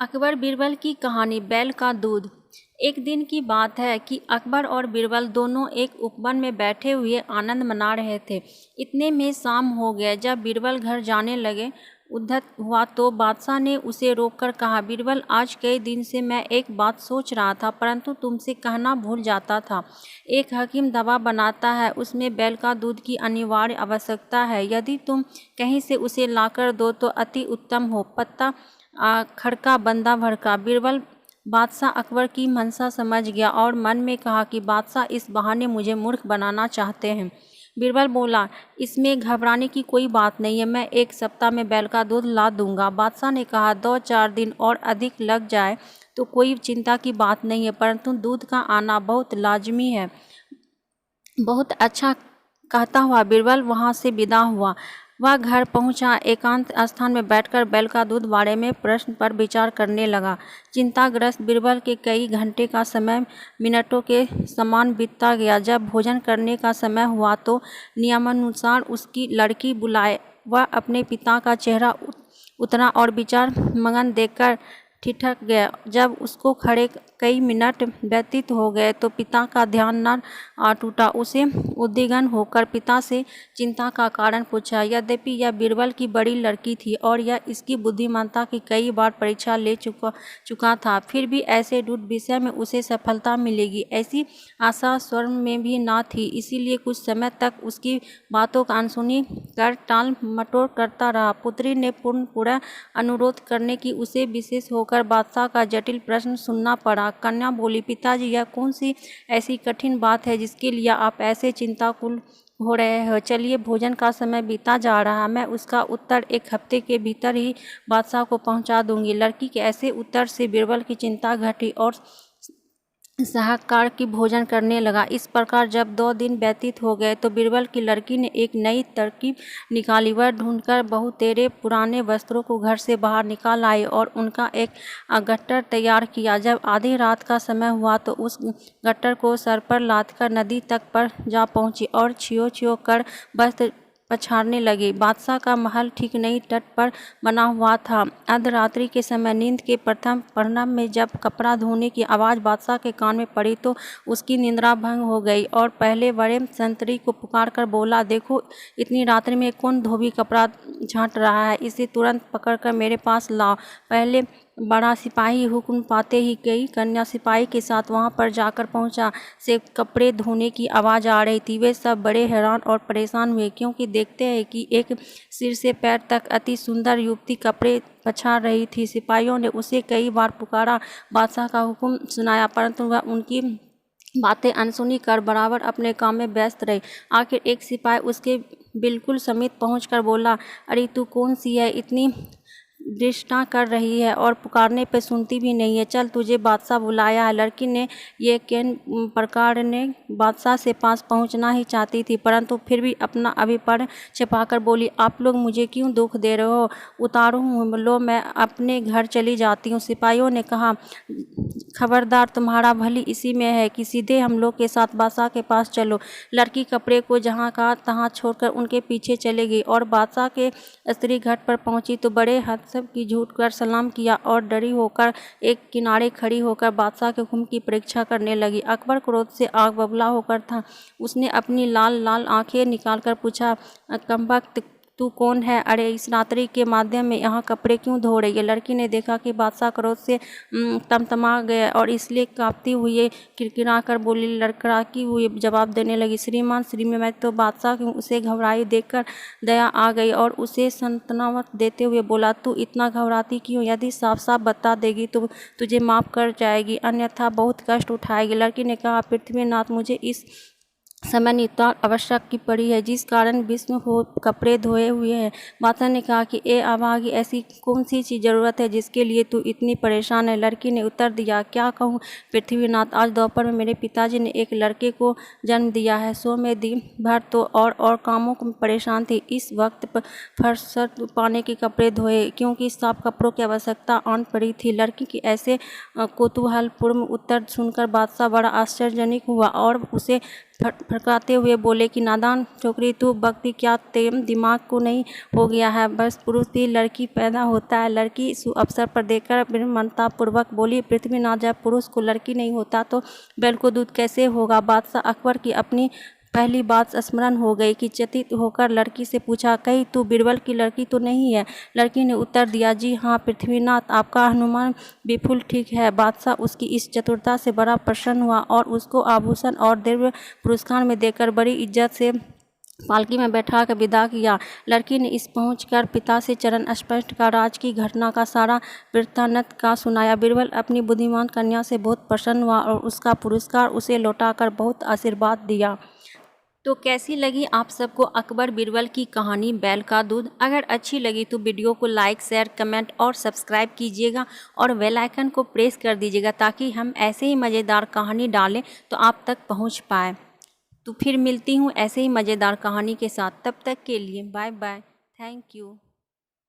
अकबर बीरबल की कहानी बैल का दूध। एक दिन की बात है कि अकबर और बीरबल दोनों एक उपवन में बैठे हुए आनंद मना रहे थे। इतने में शाम हो गया। जब बीरबल घर जाने लगे उद्धत हुआ तो बादशाह ने उसे रोककर कहा, बीरबल, आज कई दिन से मैं एक बात सोच रहा था परंतु तुमसे कहना भूल जाता था। एक हकीम दवा बनाता है, उसमें बैल का दूध की अनिवार्य आवश्यकता है। यदि तुम कहीं से उसे लाकर दो तो अति उत्तम हो। पत्ता खड़का बंदा भड़का। बीरबल बादशाह अकबर की मंशा समझ गया और मन में कहा कि बादशाह इस बहाने मुझे मूर्ख बनाना चाहते हैं। बीरबल बोला, इसमें घबराने की कोई बात नहीं है, मैं एक सप्ताह में बैल का दूध ला दूंगा। बादशाह ने कहा, 2-4 दिन और अधिक लग जाए तो कोई चिंता की बात नहीं है, परंतु दूध का आना बहुत लाजमी है। बहुत अच्छा, कहता हुआ बीरबल वहां से विदा हुआ। वह घर पहुंचा। एकांत स्थान में बैठकर बैल का दूध बारे में प्रश्न पर विचार करने लगा। चिंताग्रस्त बीरबल के कई घंटे का समय मिनटों के समान बीतता गया। जब भोजन करने का समय हुआ तो नियमानुसार उसकी लड़की बुलाए। वह अपने पिता का चेहरा उतना और विचार मगन देखकर ठिठक गया। जब उसको खड़े कई मिनट व्यतीत हो गए तो पिता का ध्यान न आ टूटा। उसे उद्विग्न होकर पिता से चिंता का कारण पूछा। यद्यपि यह बीरबल की बड़ी लड़की थी और यह इसकी बुद्धिमत्ता की कई बार परीक्षा ले चुका था, फिर भी ऐसे रूढ़ विषय में उसे सफलता मिलेगी ऐसी आशा स्वर में भी न थी। इसीलिए कुछ समय तक उसकी बातों का अनसुनी कर टाल मटोल करता रहा। पुत्री ने पूरा अनुरोध करने की उसे विशेष होकर बादशाह का जटिल प्रश्न सुनना पड़ा। कन्या बोली, पिताजी, यह कौन सी ऐसी कठिन बात है जिसके लिए आप ऐसे चिंताकुल हो रहे हो? चलिए, भोजन का समय बीता जा रहा है, मैं उसका उत्तर एक हफ्ते के भीतर ही बादशाह को पहुंचा दूंगी। लड़की के ऐसे उत्तर से बीरबल की चिंता घटी और साहूकार की भोजन करने लगा। इस प्रकार जब 2 दिन व्यतीत हो गए तो बीरबल की लड़की ने एक नई तरकीब निकाली। वह ढूंढकर बहुतेरे पुराने वस्त्रों को घर से बाहर निकाल आई और उनका एक गट्टर तैयार किया। जब आधी रात का समय हुआ तो उस गट्टर को सर पर लादकर नदी तक पर जा पहुंची और छियो कर वस्त्र पछाड़ने लगी। बादशाह का महल ठीक नई तट पर बना हुआ था। अर्धरात्रि के समय नींद के प्रथम पहर में जब कपड़ा धोने की आवाज़ बादशाह के कान में पड़ी तो उसकी निद्रा भंग हो गई और पहले बड़े संतरी को पुकार कर बोला, देखो, इतनी रात्रि में कौन धोबी कपड़ा झाँट रहा है, इसे तुरंत पकड़कर मेरे पास लाओ। पहले बड़ा सिपाही हुक्म पाते ही कई कन्या सिपाही के साथ वहां पर जाकर पहुंचा। से कपड़े धोने की आवाज़ आ रही थी। वे सब बड़े हैरान और परेशान हुए क्योंकि देखते हैं कि एक सिर से पैर तक अति सुंदर युवती कपड़े पछाड़ रही थी। सिपाहियों ने उसे कई बार पुकारा, बादशाह का हुक्म सुनाया, परंतु वह उनकी बातें अनसुनी कर बराबर अपने काम में व्यस्त रही। आखिर एक सिपाही उसके बिल्कुल समीप पहुंचकर बोला, अरे तू कौन सी है, इतनी दृष्टा कर रही है और पुकारने पे सुनती भी नहीं है, चल तुझे बादशाह बुलाया है। लड़की ने ये किन प्रकार ने बादशाह से पास पहुंचना ही चाहती थी, परंतु फिर भी अपना अभिप्राय छिपाकर बोली, आप लोग मुझे क्यों दुख दे रहे हो? उतारू लो, मैं अपने घर चली जाती हूँ। सिपाहियों ने कहा, खबरदार, तुम्हारा भली इसी में है कि सीधे हम लोग के साथ बादशाह के पास चलो। लड़की कपड़े को जहाँ कहा तहाँ छोड़कर उनके पीछे चले गई और बादशाह के स्त्री घाट पर पहुंची तो बड़े हदसब की झूठ कर सलाम किया और डरी होकर एक किनारे खड़ी होकर बादशाह के हुक्म की परीक्षा करने लगी। अकबर क्रोध से आग बबूला होकर था। उसने अपनी लाल लाल आंखें निकालकर पूछा, कमबख्त, तू कौन है? अरे, इस रात्रि के माध्यम में यहाँ कपड़े क्यों धो रही है? लड़की ने देखा कि बादशाह क्रोध से तमतमा गए और इसलिए कांपती हुई किरकिरा कर बोली, लड़खड़ाती हुई जवाब देने लगी, श्रीमान, मैं तो बादशाह की। उसे घबराई देखकर दया आ गई और उसे सांत्वना देते हुए बोला, तू इतना घबराती क्यों? यदि साफ साफ बता देगी तो तुझे माफ़ कर जाएगी, अन्यथा बहुत कष्ट उठाएगी। लड़की ने कहा, पृथ्वीनाथ, मुझे इस समय नितांत आवश्यक की पड़ी है, जिस कारण विष्णु हो कपड़े धोए हुए हैं। बादशाह ने कहा कि ए अभागी, ऐसी कौन सी चीज़ ज़रूरत है जिसके लिए तू इतनी परेशान है? लड़की ने उत्तर दिया, क्या कहूँ पृथ्वीनाथ, आज दोपहर में मेरे पिताजी ने एक लड़के को जन्म दिया है, सो मैं दिन भर तो और कामों में परेशान थी। इस वक्त फुर्सत पाने के कपड़े धोए क्योंकि साफ कपड़ों की आवश्यकता आन पड़ी थी। लड़की की ऐसे कौतूहलपूर्ण उत्तर सुनकर बादशाह बड़ा आश्चर्यजनक हुआ और उसे फड़फड़ाते हुए बोले कि नादान छोकरी, तू बकती क्या, तेरे दिमाग को नहीं हो गया है? बस पुरुष भी लड़की पैदा होता है। लड़की अवसर पर देखकर विनम्रता पूर्वक बोली, पृथ्वीनाथ, जब पुरुष को लड़की नहीं होता तो बैल को दूध कैसे होगा? बादशाह अकबर की अपनी पहली बात स्मरण हो गई कि चकित होकर लड़की से पूछा, कहीं तू बीरबल की लड़की तो नहीं है? लड़की ने उत्तर दिया, जी हाँ पृथ्वीनाथ, आपका अनुमान बिल्कुल ठीक है। बादशाह उसकी इस चतुरता से बड़ा प्रसन्न हुआ और उसको आभूषण और दिव्य पुरस्कार में देकर बड़ी इज्जत से पालकी में बैठा कर विदा किया। लड़की ने इस पहुंचकर पिता से चरण स्पर्श का राज की घटना का सारा वृत्तांत का सुनाया। बीरबल अपनी बुद्धिमान कन्या से बहुत प्रसन्न हुआ और उसका पुरस्कार उसे लौटाकर बहुत आशीर्वाद दिया। तो कैसी लगी आप सबको अकबर बीरबल की कहानी बैल का दूध? अगर अच्छी लगी तो वीडियो को लाइक, शेयर, कमेंट और सब्सक्राइब कीजिएगा और बेल आइकन को प्रेस कर दीजिएगा ताकि हम ऐसे ही मज़ेदार कहानी डालें तो आप तक पहुंच पाए। तो फिर मिलती हूँ ऐसे ही मज़ेदार कहानी के साथ। तब तक के लिए बाय बाय। Thank you.